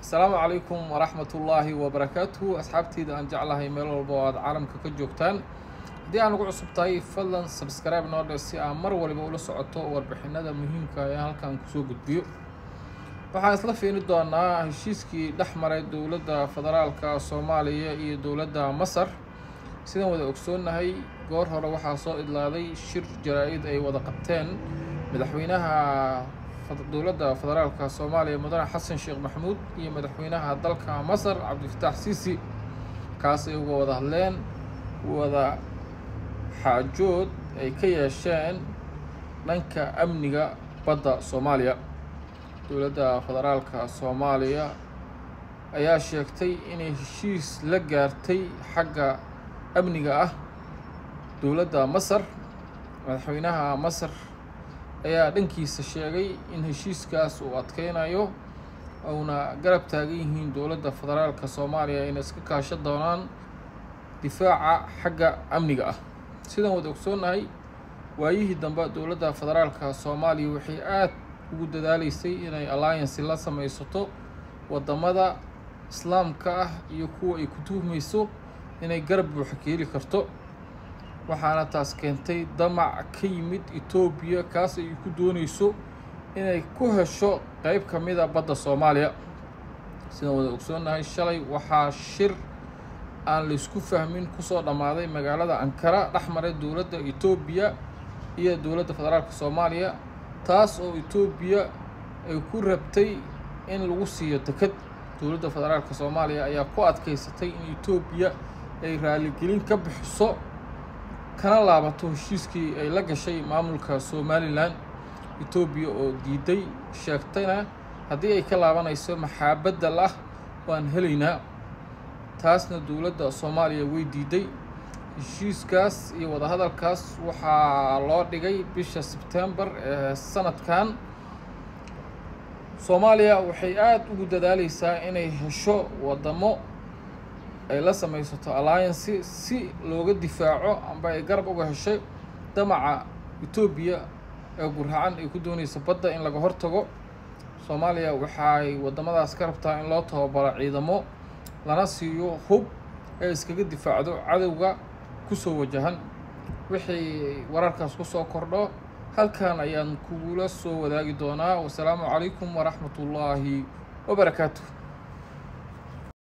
السلام عليكم ورحمة الله وبركاته. أصحابتي أن جعلها إيميل والبواد عالم كجوكتان دي أنا قاعد صبتاي فضلا سبسكرايب نور سي أمر ولا بقول صعدته وربحنا هذا مهم كيا هالكان كسوق البيو waxaan isla fiiri doonaa heshiiskii dhexmaray dowladda federaalka Soomaaliya iyo dowladda Masar sidaan wada ogsoonahay goor hore waxaa soo idlaaday shir jaraa'id ay wada qabteen madaxweynaha dowladda federaalka Soomaaliya mudane Xasan Sheekh Maxamuud iyo madaxweynaha dalka Masar Cabdilfataax Siisi kaas ay uga wada hadleen wada xaajood ay ka yeesheen dhanka amniga badda Soomaaliya dowladda federaalka Soomaaliya ayaa sheegtay inay heshiis la gaartay xagga amniga ah dowladda Masar madaxweynaha Masar ayaa dhankiisa sheegay in heshiiskaas uu adkeynayo una garab taagan yihiin dowladda federaalka Soomaaliya inay iska kaashan doonaan difaaca xagga amniga ah sidaan wada ogsoonahay waayihii dambe dowladda federaalka Soomaaliya waxay aad ugu dadaalaysay inay alliance la samaysato wadamada islaamka ah iyo kuwa ay ku tuhmayso inay garab buuxa ka heli karto waxaana taas keentay damac ka yimid Itoobiya kaas ay ku doonayso inay ku hesho qayb ka mid ah badda Soomaaliya sidaan wada ogsoonahay shalay waxaa shir aan la isku fahmin ku soo dhamaaday magaalada Ankara dhexmaray dowladda Itoobiya iyo dowladda federaalka Soomaaliya taas oo Itoobiya ay ku rabtay in lagu siiyo dekad dowladda federaalka Soomaaliya ayaa ku adkeysatay in Itoobiya ay raali gelin ka bixiso kana laabato heshiiskii ay la gashay maamulka Somaliland Itoobiya oo diiday sheegtayna haddii ay ka laabanayso maxaabadda lah waan helaynaa taasna dowladda Soomaaliya way diiday heshiiskaas iyo wada hadalkaas waxaa loo dhigay bisha September ee sanadkan Soomaaliya waxay aad ugu dadaalaysaa inay hesho wadamo ay la samaysato alliance si looga difaaco amba ay garab uga heshay damaca Itoobiya ee gurracan ay ku doonayso badda in laga hortago Soomaaliya waxay wadamadaas ka rabtaa in loo tababaro ciidamo lana siiyo hub ay iskaga difaacdo cadawga kusoo wajahan wixii wararkaas ku soo kordho halkan ayaan kugula soo wadaagi doonaa wassalaamu calaykum waraxmatullaahi wabarakaatuh